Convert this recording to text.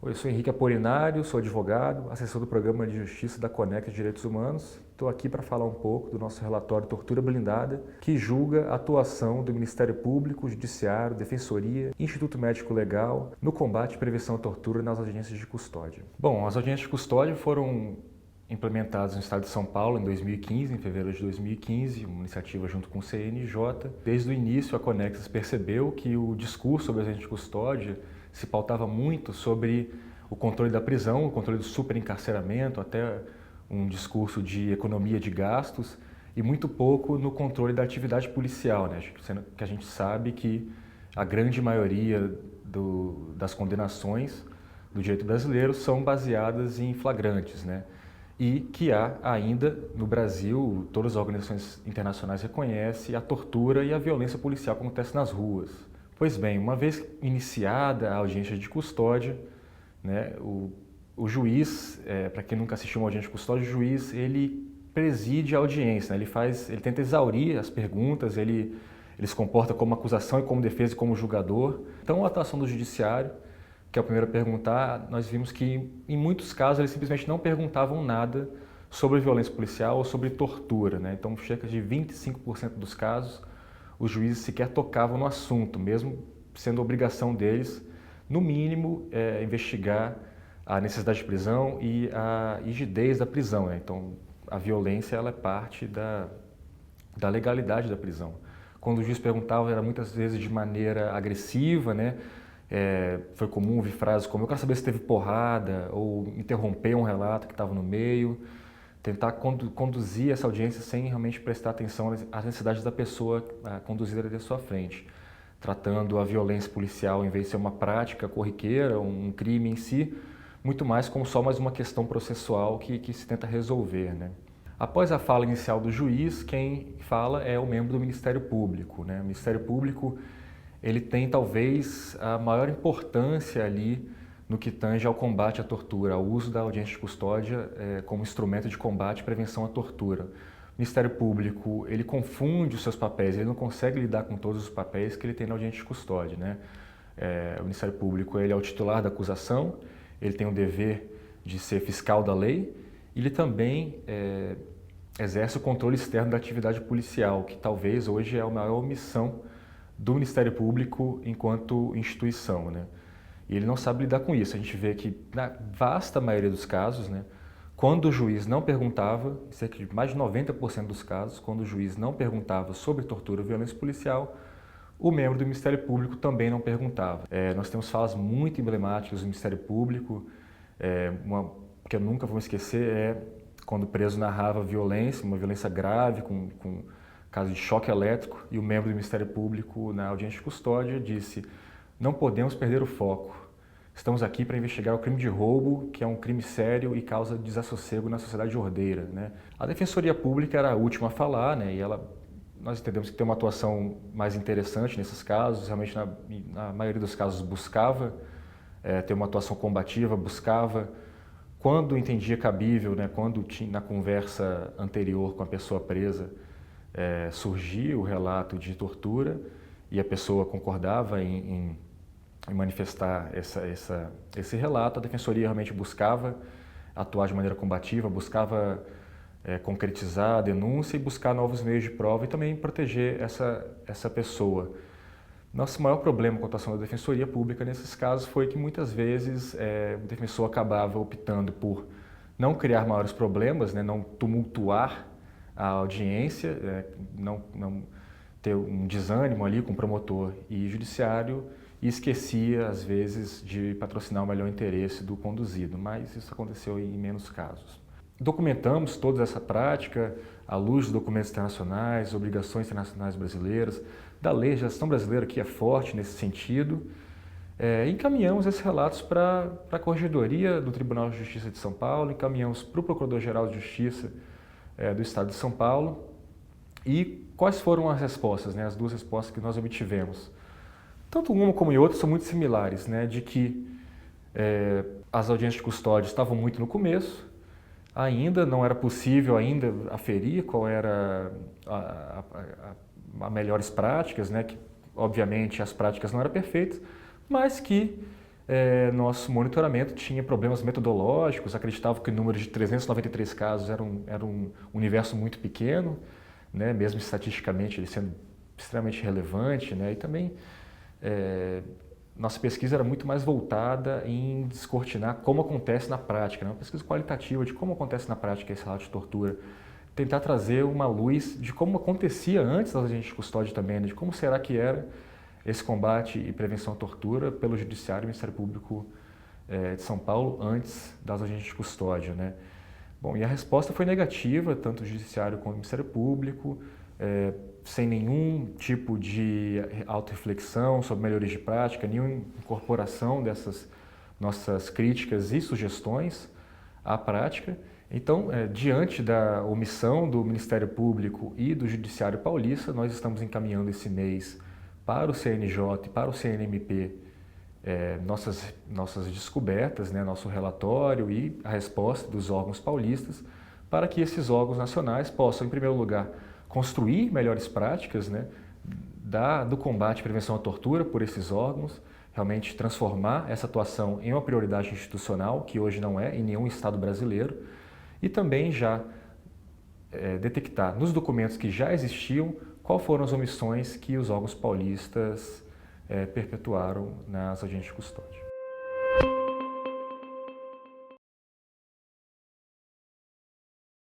Eu sou Henrique Apolinário, sou advogado, assessor do Programa de Justiça da Conecta Direitos Humanos. Estou aqui para falar um pouco do nosso relatório Tortura Blindada, que julga a atuação do Ministério Público, Judiciário, Defensoria e Instituto Médico Legal no combate e prevenção à tortura nas audiências de custódia. Bom, as audiências de custódia foram implementadas no estado de São Paulo em 2015, em fevereiro de 2015, uma iniciativa junto com o CNJ. Desde o início, a Conexas percebeu que o discurso sobre as audiências de custódia se pautava muito sobre o controle da prisão, o controle do superencarceramento, até um discurso de economia de gastos, e muito pouco no controle da atividade policial, né? Que a gente sabe que a grande maioria das condenações do direito brasileiro são baseadas em flagrantes, né? E que há ainda no Brasil, todas as organizações internacionais reconhecem a tortura e a violência policial que acontece nas ruas. Pois bem, uma vez iniciada a audiência de custódia, né, o juiz, para quem nunca assistiu uma audiência de custódia, o juiz ele preside a audiência, né, ele tenta exaurir as perguntas, ele se comporta como acusação e como defesa e como julgador. Então a atuação do judiciário, que é o primeiro a perguntar, nós vimos que em muitos casos eles simplesmente não perguntavam nada sobre violência policial ou sobre tortura, né? Então cerca de 25% dos casos os juízes sequer tocavam no assunto, mesmo sendo obrigação deles, no mínimo, investigar a necessidade de prisão e a rigidez da prisão, né? Então, a violência ela é parte da legalidade da prisão. Quando o juiz perguntava, era muitas vezes de maneira agressiva, né? Foi comum ouvir frases como: eu quero saber se teve porrada, ou interromper um relato que estava no meio. Tentar conduzir essa audiência sem realmente prestar atenção às necessidades da pessoa conduzida ali à sua frente, tratando a violência policial, em vez de ser uma prática corriqueira, um crime em si, muito mais como só mais uma questão processual que se tenta resolver, né? Após a fala inicial do juiz, quem fala é o membro do Ministério Público, né? O Ministério Público ele tem talvez a maior importância ali no que tange ao combate à tortura, ao uso da audiência de custódia como instrumento de combate e prevenção à tortura. O Ministério Público, ele confunde os seus papéis, ele não consegue lidar com todos os papéis que ele tem na audiência de custódia, né? O Ministério Público, ele é o titular da acusação, ele tem o dever de ser fiscal da lei, e ele também exerce o controle externo da atividade policial, que talvez hoje é a maior omissão do Ministério Público enquanto instituição, né? E ele não sabe lidar com isso. A gente vê que, na vasta maioria dos casos, né, quando o juiz não perguntava, em cerca de mais de 90% dos casos, quando o juiz não perguntava sobre tortura ou violência policial, o membro do Ministério Público também não perguntava. Nós temos falas muito emblemáticas do Ministério Público, uma que eu nunca vou esquecer é quando o preso narrava violência, uma violência grave, com caso de choque elétrico, e o membro do Ministério Público, na audiência de custódia, disse: não podemos perder o foco. Estamos aqui para investigar o crime de roubo, que é um crime sério e causa desassossego na sociedade ordeira, né? A Defensoria Pública era a última a falar, né? E nós entendemos que tem uma atuação mais interessante nesses casos. Realmente, na maioria dos casos, buscava ter uma atuação combativa, buscava, quando entendia cabível, né? Quando tinha, na conversa anterior com a pessoa presa, surgia o relato de tortura e a pessoa concordava em manifestar esse relato, a Defensoria realmente buscava atuar de maneira combativa, buscava concretizar a denúncia e buscar novos meios de prova e também proteger essa pessoa. Nosso maior problema com a atuação da Defensoria Pública nesses casos foi que muitas vezes o defensor acabava optando por não criar maiores problemas, né, não tumultuar a audiência, não ter um desânimo ali com o promotor e judiciário, e esquecia, às vezes, de patrocinar o melhor interesse do conduzido, mas isso aconteceu em menos casos. Documentamos toda essa prática à luz dos documentos internacionais, obrigações internacionais brasileiras, da legislação brasileira, que é forte nesse sentido. Encaminhamos esses relatos para a Corregedoria do Tribunal de Justiça de São Paulo, encaminhamos para o Procurador-Geral de Justiça do Estado de São Paulo. E quais foram as respostas, né? As duas respostas que nós obtivemos? Tanto uma como a outra são muito similares, né? De que as audiências de custódia estavam muito no começo, ainda não era possível ainda aferir qual era as melhores práticas, né? Que obviamente as práticas não eram perfeitas, mas que nosso monitoramento tinha problemas metodológicos, acreditava que o número de 393 casos era um universo muito pequeno, né, mesmo estatisticamente ele sendo extremamente relevante, né, e também nossa pesquisa era muito mais voltada em descortinar como acontece na prática, né, uma pesquisa qualitativa de como acontece na prática esse relato de tortura, tentar trazer uma luz de como acontecia antes das agentes de custódia também, né, de como será que era esse combate e prevenção à tortura pelo Judiciário e Ministério Público de São Paulo antes das agentes de custódia, né? Bom, e a resposta foi negativa, tanto o Judiciário quanto o Ministério Público, sem nenhum tipo de autorreflexão sobre melhorias de prática, nenhuma incorporação dessas nossas críticas e sugestões à prática. Então, diante da omissão do Ministério Público e do Judiciário Paulista, nós estamos encaminhando esse mês para o CNJ e para o CNMP nossas descobertas, né, nosso relatório e a resposta dos órgãos paulistas, para que esses órgãos nacionais possam, em primeiro lugar, construir melhores práticas, né, do combate e prevenção à tortura por esses órgãos, realmente transformar essa atuação em uma prioridade institucional, que hoje não é em nenhum estado brasileiro, e também já detectar nos documentos que já existiam quais foram as omissões que os órgãos paulistas perpetuaram nas agentes de custódia.